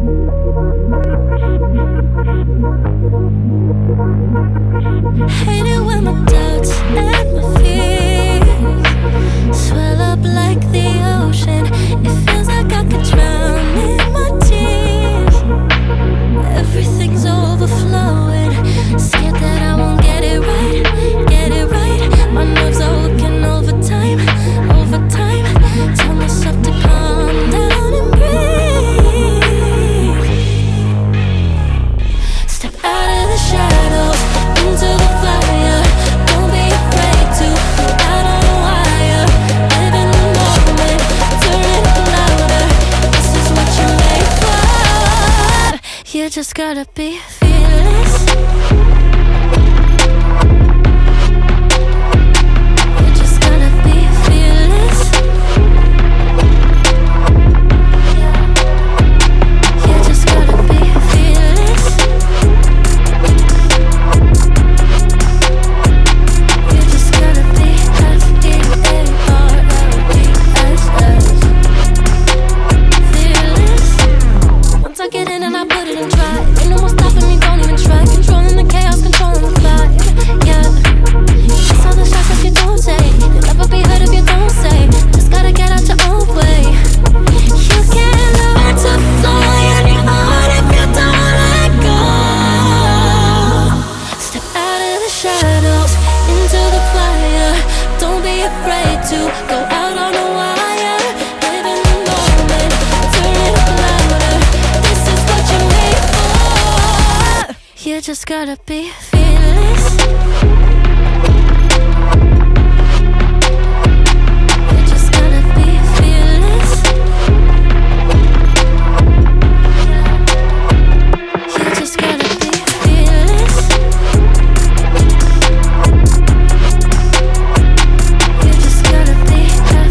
Hate it when my doubts and my fears swell up like the ocean. It feels like I could drown in my tears. Everything's overflowing. Scared that I won't get it right, get it right. My nerves are working overtime, overtime. Tell myself to calm down and breathe. Step out of the shadows into the fire. Don't be afraid to go out on a wire. Live in the moment, turn it up louder. This is what you're made for. You just gotta be fearless. You just gotta be fearless. You just gotta be fearless. You just gotta be fearless. Once I get in and I put it in drive, ain't no more stopping me, don't even try. Controlling the chaos, controlling the vibe. Yeah, that's all the shots that you don't take. You'll never be heard if you don't say. Just gotta get out your own way. You can't learn to fly on your own if you don't let go. Step out of the shadows into the fire. Don't be afraid to go out on a wire. Live in the moment, turn it up louder. This is what you're made for. You just gotta be fearless. You just gotta be fearless. You just gotta be fearless. You just gotta be fearless.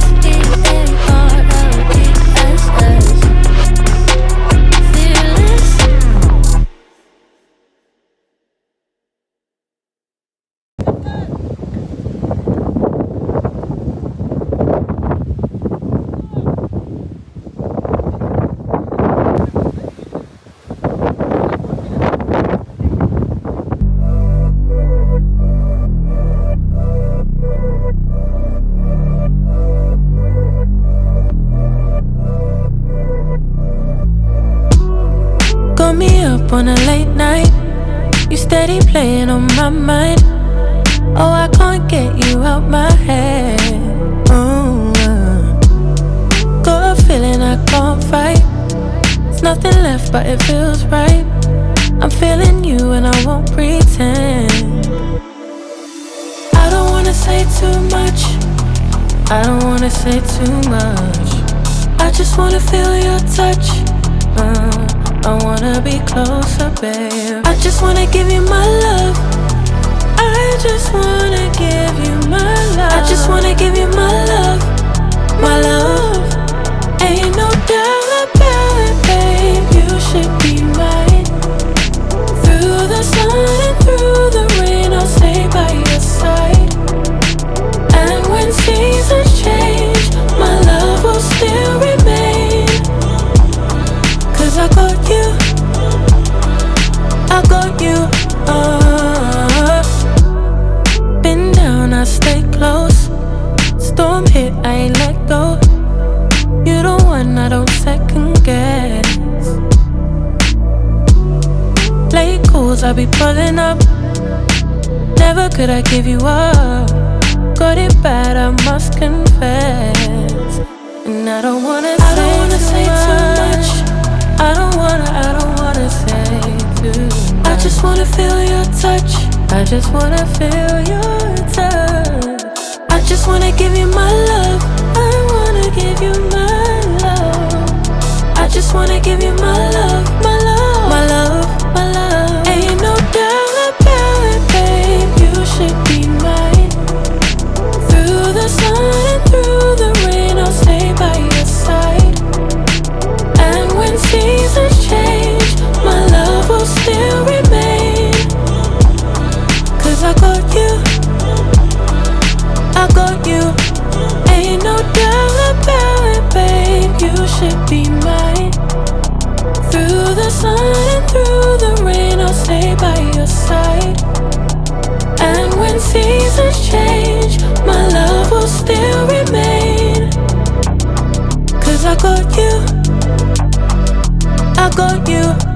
Got me up on a late night. You steady playing on my mind. Oh, I can't get you out my head. Got a feeling I can't fight. There's nothing left but it feels right. I'm feeling you and I won't pretend. I don't wanna say too much. I don't wanna say too much. I just wanna feel your touch. I wanna be closer, babe. I just wanna give you my love. I just wanna give you my love. I just wanna give you my love, my love. Ain't no doubt about it, babe. You should be mine. Through the sun and through the rain, I'll stay by your side. And when seasons change, my love will still remain. 'Cause I got you, I got you. Been down, I stay close. Storm hit, I ain't let go. You the one I don't second guess. Late calls, I be pulling up. Never could I give you up. Got it bad, I must confess. And I don't wanna say too much. I don't wanna say too much. I just wanna feel your touch. I just wanna feel your touch. I just wanna give you my love. I wanna give you my love. I just wanna give you my love, my love, my love, my love. Ain't no doubt about it, babe. You should be mine. Through the sun and through the rain, I'll stay by your side. And when seasons change, my love will still remain. 'Cause I got you, I got you. Ain't no doubt about it, babe. You should be mine. side. And when seasons change, my love will still remain. 'Cause I got you, I got you.